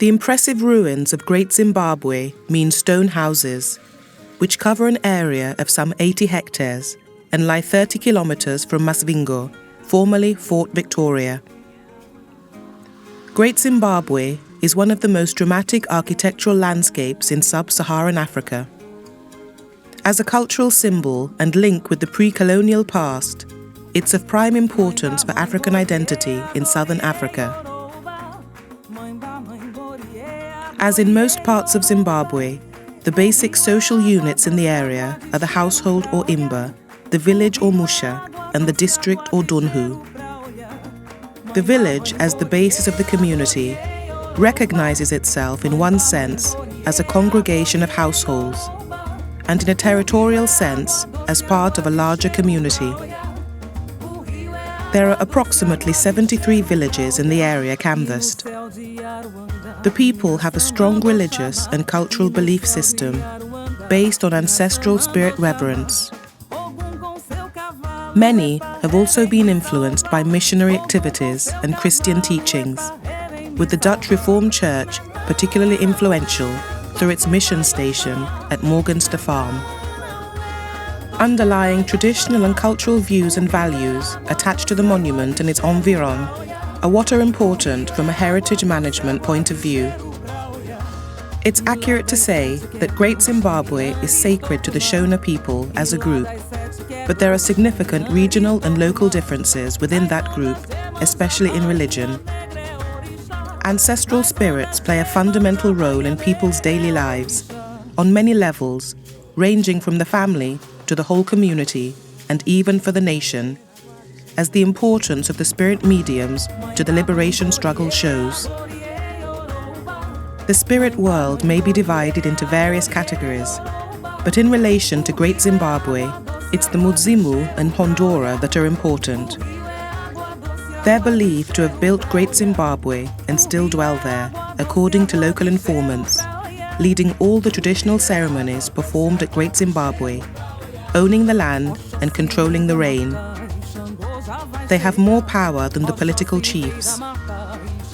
The impressive ruins of Great Zimbabwe mean stone houses, which cover an area of some 80 hectares and lie 30 kilometers from Masvingo, formerly Fort Victoria. Great Zimbabwe is one of the most dramatic architectural landscapes in sub-Saharan Africa. As a cultural symbol and link with the pre-colonial past, it's of prime importance for African identity in southern Africa. As in most parts of Zimbabwe, the basic social units in the area are the household or imba, the village or musha, and the district or dunhu. The village, as the basis of the community, recognizes itself in one sense as a congregation of households, and in a territorial sense as part of a larger community. There are approximately 73 villages in the area canvassed. The people have a strong religious and cultural belief system based on ancestral spirit reverence. Many have also been influenced by missionary activities and Christian teachings, with the Dutch Reformed Church particularly influential through its mission station at Morgenster Farm. Underlying traditional and cultural views and values attached to the monument and its environ are what are important from a heritage management point of view. It's accurate to say that Great Zimbabwe is sacred to the Shona people as a group, but there are significant regional and local differences within that group, especially in religion. Ancestral spirits play a fundamental role in people's daily lives, on many levels, ranging from the family to the whole community, and even for the nation, as the importance of the spirit mediums to the liberation struggle shows. The spirit world may be divided into various categories, but in relation to Great Zimbabwe, it's the Mudzimu and Hondora that are important. They're believed to have built Great Zimbabwe and still dwell there, according to local informants, leading all the traditional ceremonies performed at Great Zimbabwe, owning the land and controlling the rain. They have more power than the political chiefs.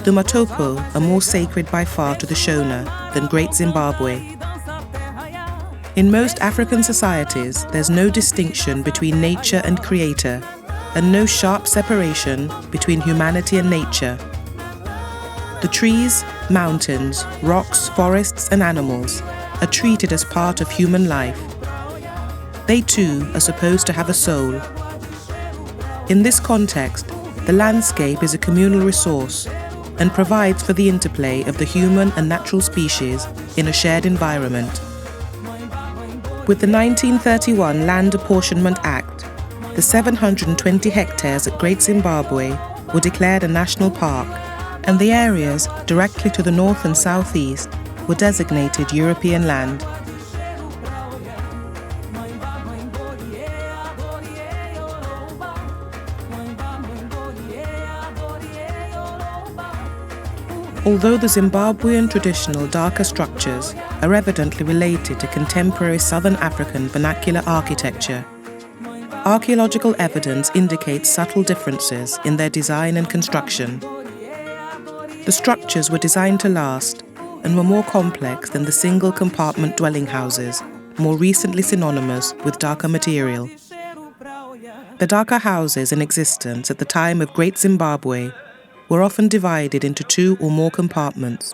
The Matopo are more sacred by far to the Shona than Great Zimbabwe. In most African societies, there's no distinction between nature and creator, and no sharp separation between humanity and nature. The trees, mountains, rocks, forests, and animals are treated as part of human life. They too are supposed to have a soul. In this context, the landscape is a communal resource and provides for the interplay of the human and natural species in a shared environment. With the 1931 Land Apportionment Act, the 720 hectares at Great Zimbabwe were declared a national park, and the areas directly to the north and southeast were designated European land. Although the Zimbabwean traditional darker structures are evidently related to contemporary Southern African vernacular architecture, archaeological evidence indicates subtle differences in their design and construction. The structures were designed to last and were more complex than the single-compartment dwelling houses, more recently synonymous with darker material. The darker houses in existence at the time of Great Zimbabwe were often divided into 2 or more compartments,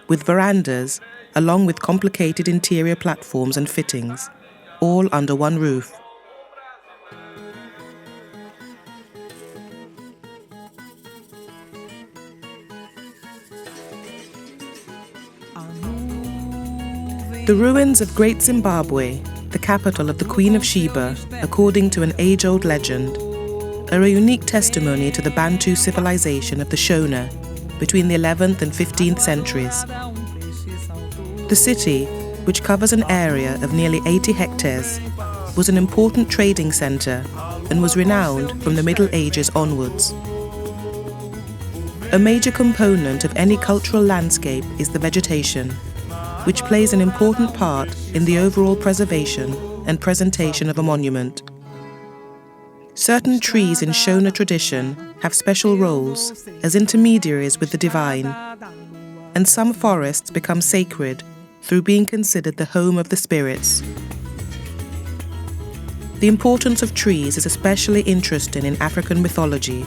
with verandas along with complicated interior platforms and fittings, all under one roof. The ruins of Great Zimbabwe, the capital of the Queen of Sheba, according to an age-old legend, are a unique testimony to the Bantu civilization of the Shona between the 11th and 15th centuries. The city, which covers an area of nearly 80 hectares, was an important trading centre and was renowned from the Middle Ages onwards. A major component of any cultural landscape is the vegetation, which plays an important part in the overall preservation and presentation of a monument. Certain trees in Shona tradition have special roles as intermediaries with the divine. and some forests become sacred through being considered the home of the spirits. The importance of trees is especially interesting in African mythology,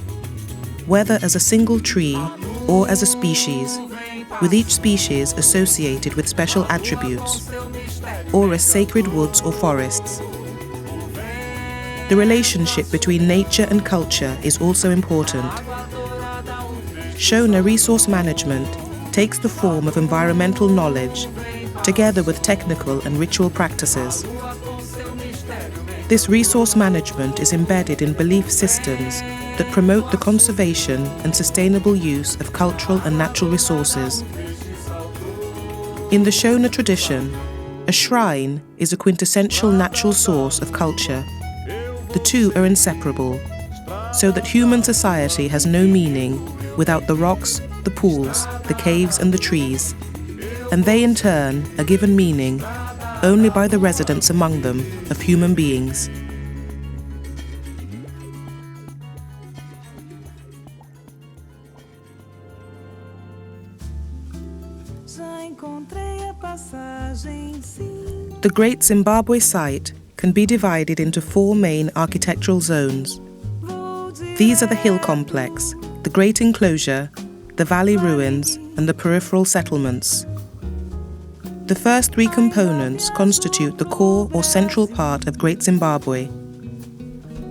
whether as a single tree or as a species, with each species associated with special attributes, or as sacred woods or forests. The relationship between nature and culture is also important. Shona resource management takes the form of environmental knowledge together with technical and ritual practices. This resource management is embedded in belief systems that promote the conservation and sustainable use of cultural and natural resources. In the Shona tradition, a shrine is a quintessential natural source of culture. The two are inseparable, so that human society has no meaning without the rocks, the pools, the caves and the trees, and they in turn are given meaning only by the residents among them of human beings. The Great Zimbabwe site can be divided into 4 main architectural zones. These are the hill complex, the Great Enclosure, the valley ruins, and the peripheral settlements. The first 3 components constitute the core or central part of Great Zimbabwe.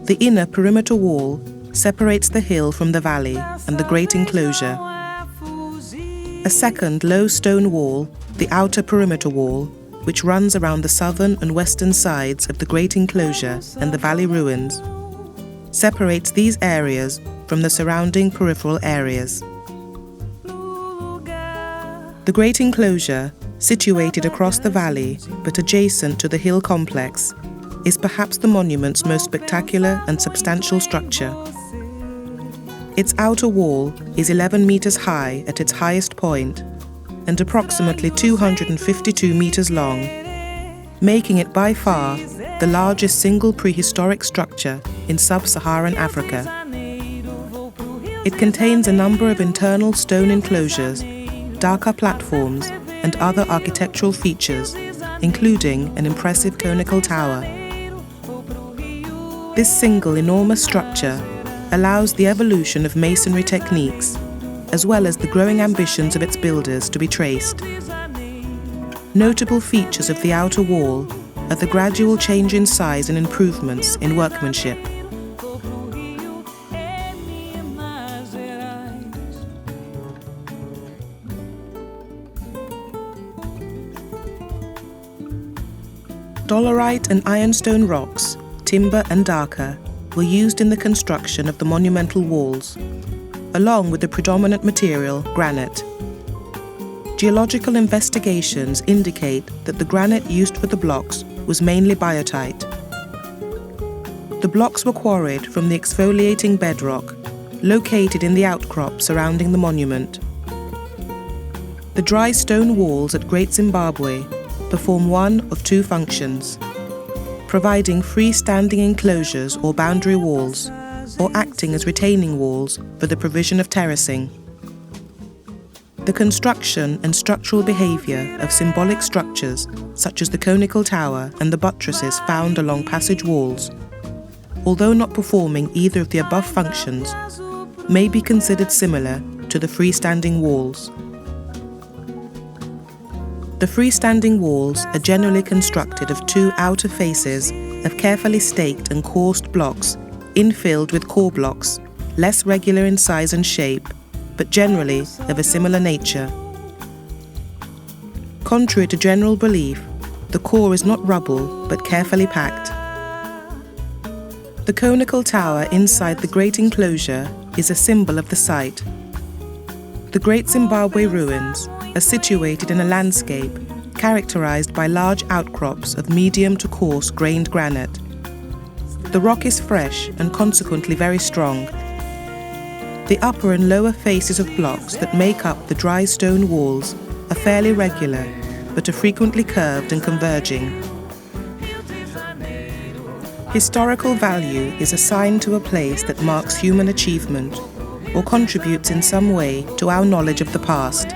The inner perimeter wall separates the hill from the valley and the Great Enclosure. A second low stone wall, the outer perimeter wall, which runs around the southern and western sides of the Great Enclosure and the valley ruins, separates these areas from the surrounding peripheral areas. The Great Enclosure, situated across the valley but adjacent to the hill complex, is perhaps the monument's most spectacular and substantial structure. Its outer wall is 11 meters high at its highest point and approximately 252 meters long, making it by far the largest single prehistoric structure in sub-Saharan Africa. It contains a number of internal stone enclosures, darker platforms, and other architectural features, including an impressive conical tower. This single enormous structure allows the evolution of masonry techniques, as well as the growing ambitions of its builders to be traced. Notable features of the outer wall are the gradual change in size and improvements in workmanship. Dolerite and ironstone rocks, timber and darker, were used in the construction of the monumental walls, along with the predominant material, granite. Geological investigations indicate that the granite used for the blocks was mainly biotite. The blocks were quarried from the exfoliating bedrock, located in the outcrop surrounding the monument. The dry stone walls at Great Zimbabwe perform one of 2 functions: providing freestanding enclosures or boundary walls, or acting as retaining walls for the provision of terracing. The construction and structural behaviour of symbolic structures such as the conical tower and the buttresses found along passage walls, although not performing either of the above functions, may be considered similar to the freestanding walls. The freestanding walls are generally constructed of 2 outer faces of carefully staked and coursed blocks infilled with core blocks, less regular in size and shape, but generally of a similar nature. Contrary to general belief, the core is not rubble but carefully packed. The conical tower inside the Great Enclosure is a symbol of the site. The Great Zimbabwe ruins are situated in a landscape characterized by large outcrops of medium to coarse grained granite. The rock is fresh and consequently very strong. The upper and lower faces of blocks that make up the dry stone walls are fairly regular, but are frequently curved and converging. Historical value is assigned to a place that marks human achievement or contributes in some way to our knowledge of the past.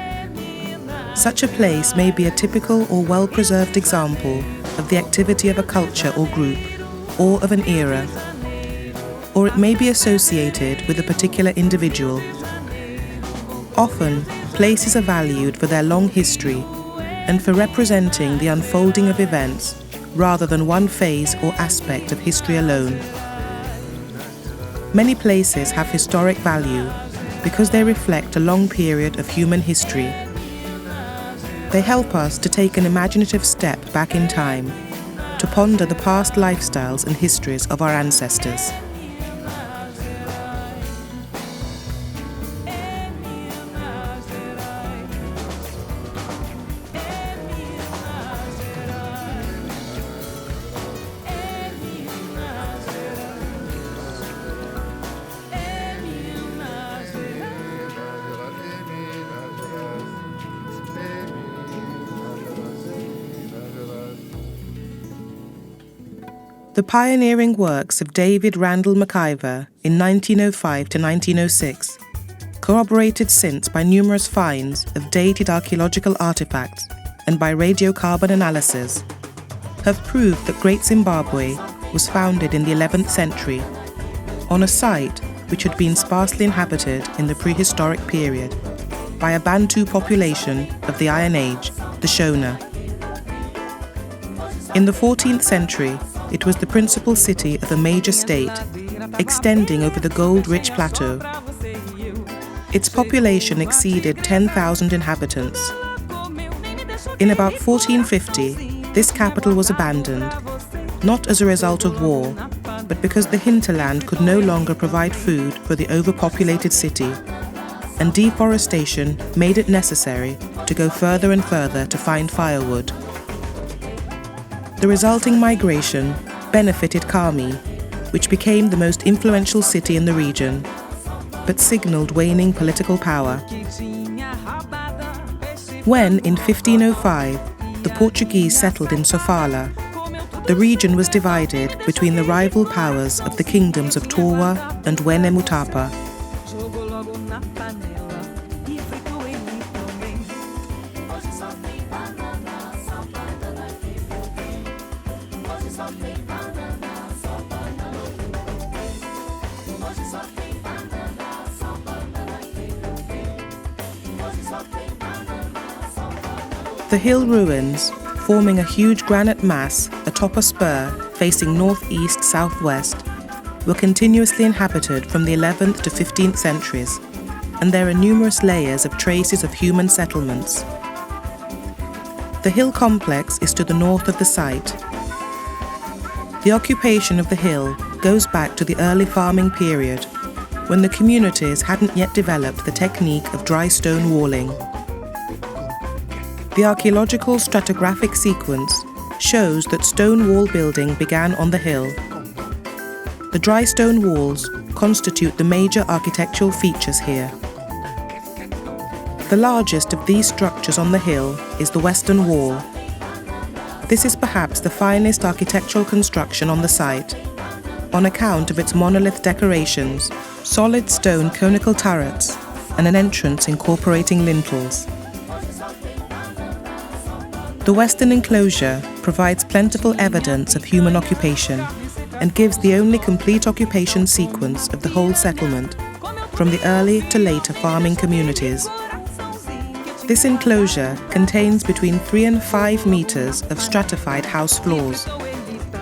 Such a place may be a typical or well-preserved example of the activity of a culture or group, or of an era, or it may be associated with a particular individual. Often, places are valued for their long history and for representing the unfolding of events rather than one phase or aspect of history alone. Many places have historic value because they reflect a long period of human history. They help us to take an imaginative step back in time, to ponder the past lifestyles and histories of our ancestors. The pioneering works of David Randall McIver in 1905 to 1906, corroborated since by numerous finds of dated archaeological artifacts and by radiocarbon analysis, have proved that Great Zimbabwe was founded in the 11th century on a site which had been sparsely inhabited in the prehistoric period by a Bantu population of the Iron Age, the Shona. In the 14th century, it was the principal city of a major state, extending over the gold-rich plateau. Its population exceeded 10,000 inhabitants. In about 1450, this capital was abandoned, not as a result of war, but because the hinterland could no longer provide food for the overpopulated city, and deforestation made it necessary to go further and further to find firewood. The resulting migration benefited Kami, which became the most influential city in the region, but signalled waning political power. When, in 1505, the Portuguese settled in Sofala, the region was divided between the rival powers of the kingdoms of Towa and Wene Mutapa. The hill ruins, forming a huge granite mass atop a spur facing northeast-southwest, were continuously inhabited from the 11th to 15th centuries, and there are numerous layers of traces of human settlements. The hill complex is to the north of the site. The occupation of the hill goes back to the early farming period, when the communities hadn't yet developed the technique of dry stone walling. The archaeological stratigraphic sequence shows that stone wall building began on the hill. The dry stone walls constitute the major architectural features here. The largest of these structures on the hill is the western wall. This is perhaps the finest architectural construction on the site, on account of its monolith decorations, solid stone conical turrets, and an entrance incorporating lintels. The western enclosure provides plentiful evidence of human occupation and gives the only complete occupation sequence of the whole settlement, from the early to later farming communities. This enclosure contains between 3 and 5 meters of stratified house floors,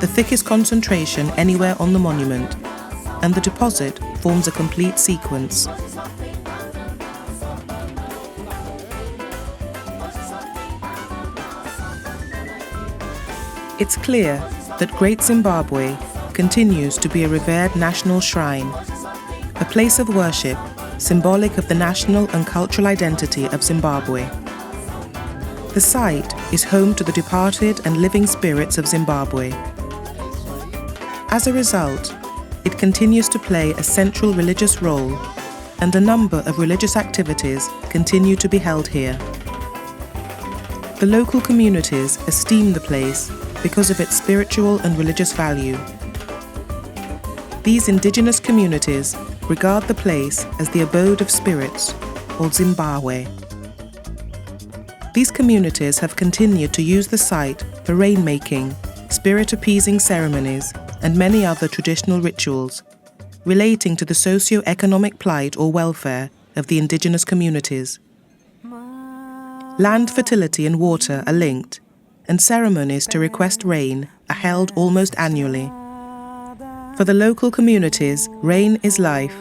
the thickest concentration anywhere on the monument, and the deposit forms a complete sequence. It's clear that Great Zimbabwe continues to be a revered national shrine, a place of worship symbolic of the national and cultural identity of Zimbabwe. The site is home to the departed and living spirits of Zimbabwe. As a result, it continues to play a central religious role, and a number of religious activities continue to be held here. The local communities esteem the place because of its spiritual and religious value. These indigenous communities regard the place as the abode of spirits, or Zimbabwe. These communities have continued to use the site for rainmaking, spirit-appeasing ceremonies, and many other traditional rituals relating to the socio-economic plight or welfare of the indigenous communities. Land fertility and water are linked, and ceremonies to request rain are held almost annually. For the local communities, rain is life.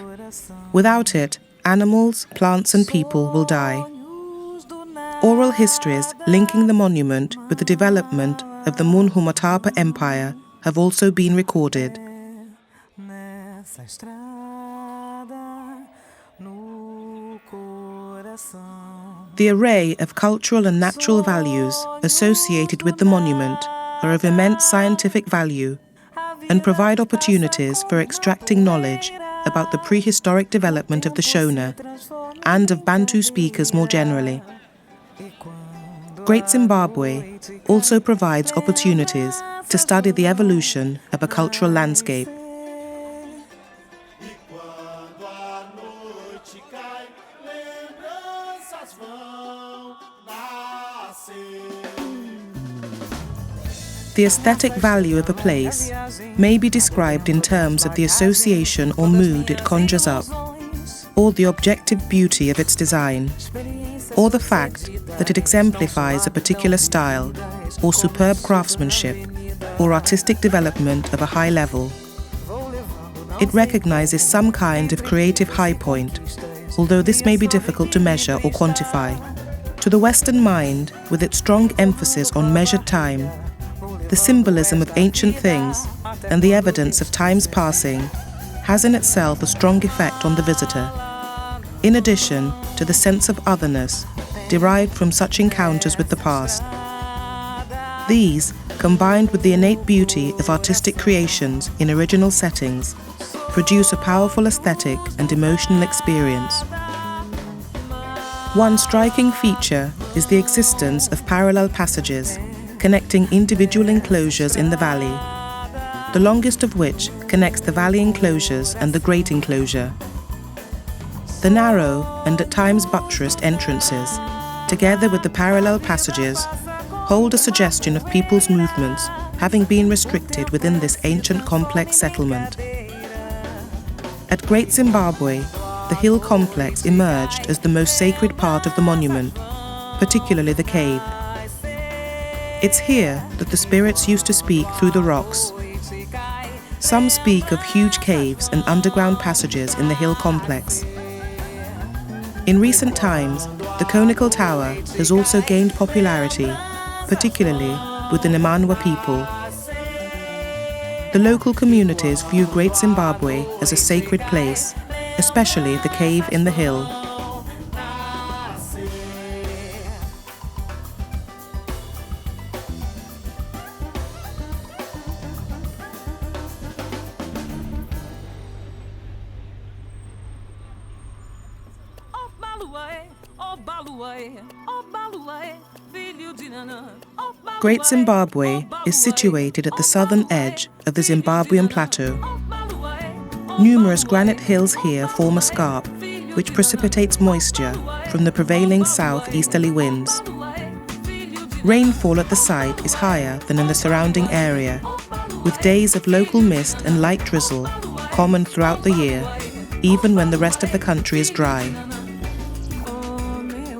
Without it, animals, plants and people will die. Oral histories linking the monument with the development of the Munhumatapa Empire have also been recorded. The array of cultural and natural values associated with the monument are of immense scientific value and provide opportunities for extracting knowledge about the prehistoric development of the Shona and of Bantu speakers more generally. Great Zimbabwe also provides opportunities to study the evolution of a cultural landscape. The aesthetic value of a place may be described in terms of the association or mood it conjures up, or the objective beauty of its design, or the fact that it exemplifies a particular style, or superb craftsmanship, or artistic development of a high level. It recognizes some kind of creative high point, although this may be difficult to measure or quantify. To the Western mind, with its strong emphasis on measured time, the symbolism of ancient things and the evidence of time's passing has in itself a strong effect on the visitor, in addition to the sense of otherness derived from such encounters with the past. These, combined with the innate beauty of artistic creations in original settings, produce a powerful aesthetic and emotional experience. One striking feature is the existence of parallel passages connecting individual enclosures in the valley, the longest of which connects the valley enclosures and the great enclosure. The narrow and at times buttressed entrances, together with the parallel passages, hold a suggestion of people's movements having been restricted within this ancient complex settlement. At Great Zimbabwe, the hill complex emerged as the most sacred part of the monument, particularly the cave. It's here that the spirits used to speak through the rocks. Some speak of huge caves and underground passages in the hill complex. In recent times, the conical tower has also gained popularity, particularly with the Namanwa people. The local communities view Great Zimbabwe as a sacred place, especially the cave in the hill. Great Zimbabwe is situated at the southern edge of the Zimbabwean plateau. Numerous granite hills here form a scarp, which precipitates moisture from the prevailing south-easterly winds. Rainfall at the site is higher than in the surrounding area, with days of local mist and light drizzle common throughout the year, even when the rest of the country is dry.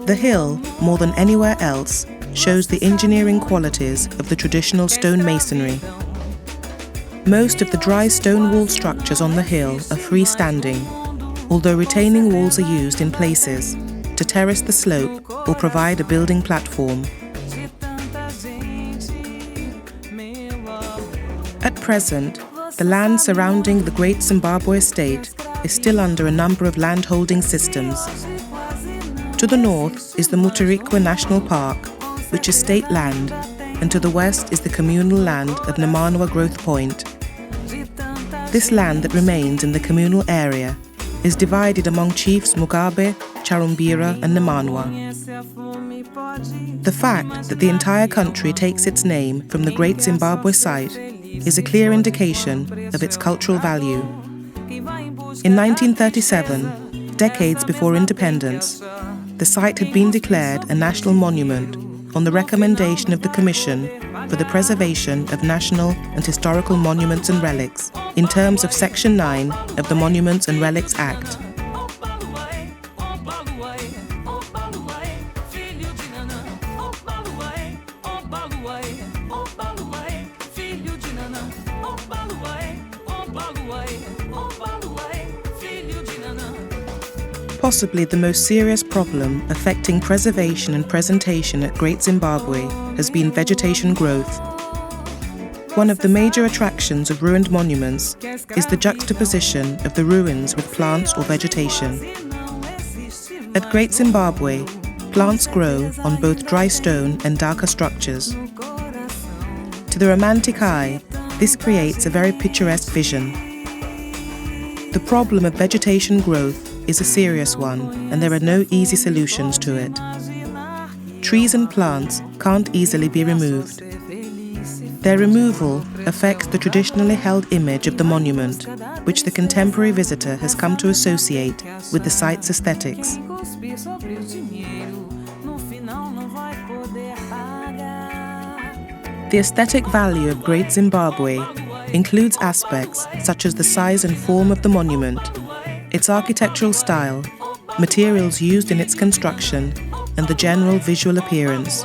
The hill, more than anywhere else, shows the engineering qualities of the traditional stone masonry. Most of the dry stone wall structures on the hill are freestanding, although retaining walls are used in places to terrace the slope or provide a building platform. At present, the land surrounding the Great Zimbabwe estate is still under a number of landholding systems. To the north is the Mutarikwa National Park, which is state land, and to the west is the communal land of Namanwa Growth Point. This land that remains in the communal area is divided among chiefs Mugabe, Charumbira and Namanwa. The fact that the entire country takes its name from the Great Zimbabwe site is a clear indication of its cultural value. In 1937, decades before independence, the site had been declared a national monument on the recommendation of the Commission for the Preservation of National and Historical Monuments and Relics in terms of Section 9 of the Monuments and Relics Act. Possibly the most serious problem affecting preservation and presentation at Great Zimbabwe has been vegetation growth. One of the major attractions of ruined monuments is the juxtaposition of the ruins with plants or vegetation. At Great Zimbabwe, plants grow on both dry stone and darker structures. To the romantic eye, this creates a very picturesque vision. The problem of vegetation growth is a serious one, and there are no easy solutions to it. Trees and plants can't easily be removed. Their removal affects the traditionally held image of the monument, which the contemporary visitor has come to associate with the site's aesthetics. The aesthetic value of Great Zimbabwe includes aspects such as the size and form of the monument, its architectural style, materials used in its construction, and the general visual appearance.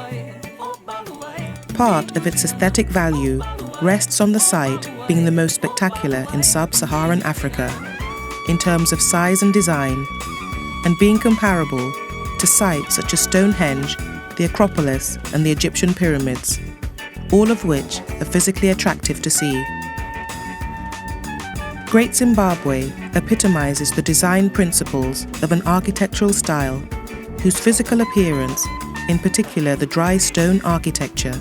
Part of its aesthetic value rests on the site being the most spectacular in sub-Saharan Africa, in terms of size and design, and being comparable to sites such as Stonehenge, the Acropolis, and the Egyptian pyramids, all of which are physically attractive to see. Great Zimbabwe epitomizes the design principles of an architectural style whose physical appearance, in particular the dry stone architecture,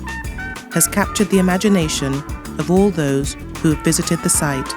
has captured the imagination of all those who have visited the site.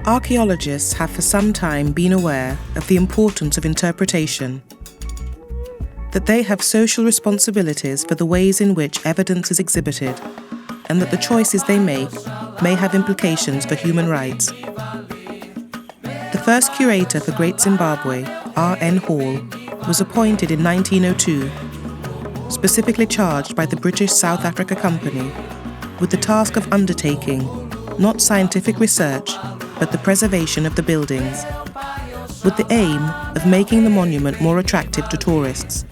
Archaeologists have for some time been aware of the importance of interpretation, that they have social responsibilities for the ways in which evidence is exhibited, and that the choices they make may have implications for human rights. The first curator for Great Zimbabwe, R.N. Hall, was appointed in 1902, specifically charged by the British South Africa Company with the task of undertaking not scientific research, but the preservation of the buildings, with the aim of making the monument more attractive to tourists.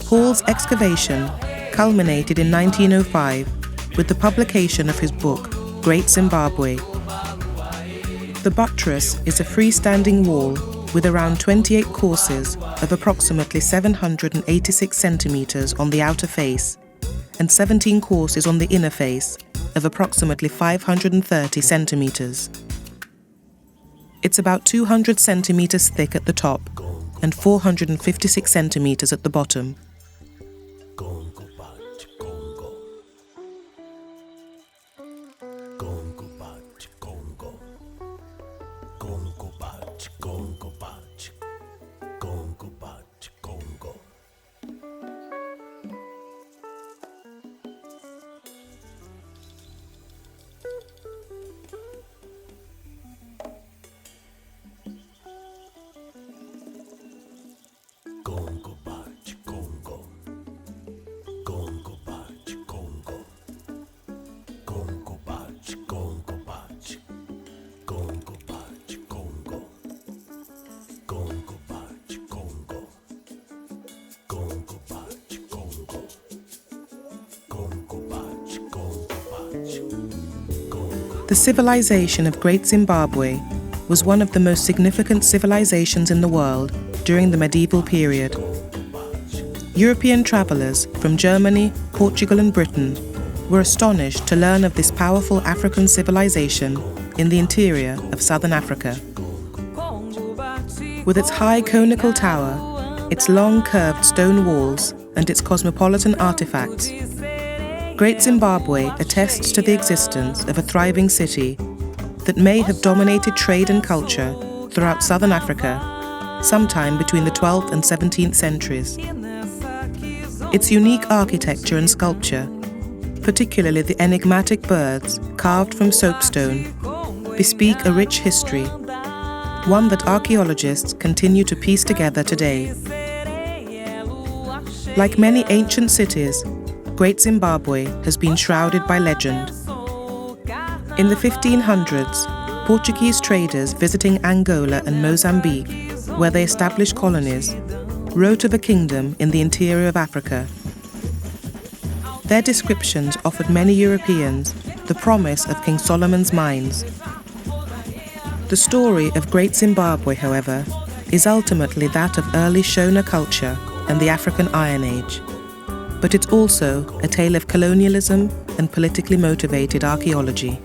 Hall's excavation culminated in 1905 with the publication of his book, Great Zimbabwe. The buttress is a freestanding wall with around 28 courses of approximately 786 centimeters on the outer face and 17 courses on the inner face of approximately 530 centimeters. It's about 200 centimeters thick at the top and 456 centimeters at the bottom. The civilization of Great Zimbabwe was one of the most significant civilizations in the world during the medieval period. European travelers from Germany, Portugal and Britain were astonished to learn of this powerful African civilization in the interior of southern Africa. With its high conical tower, its long curved stone walls, and its cosmopolitan artifacts, Great Zimbabwe attests to the existence of a thriving city that may have dominated trade and culture throughout southern Africa sometime between the 12th and 17th centuries. Its unique architecture and sculpture, particularly the enigmatic birds carved from soapstone, bespeak a rich history, one that archaeologists continue to piece together today. Like many ancient cities, Great Zimbabwe has been shrouded by legend. In the 1500s, Portuguese traders visiting Angola and Mozambique, where they established colonies, wrote of a kingdom in the interior of Africa. Their descriptions offered many Europeans the promise of King Solomon's mines. The story of Great Zimbabwe, however, is ultimately that of early Shona culture and the African Iron Age. But it's also a tale of colonialism and politically motivated archaeology.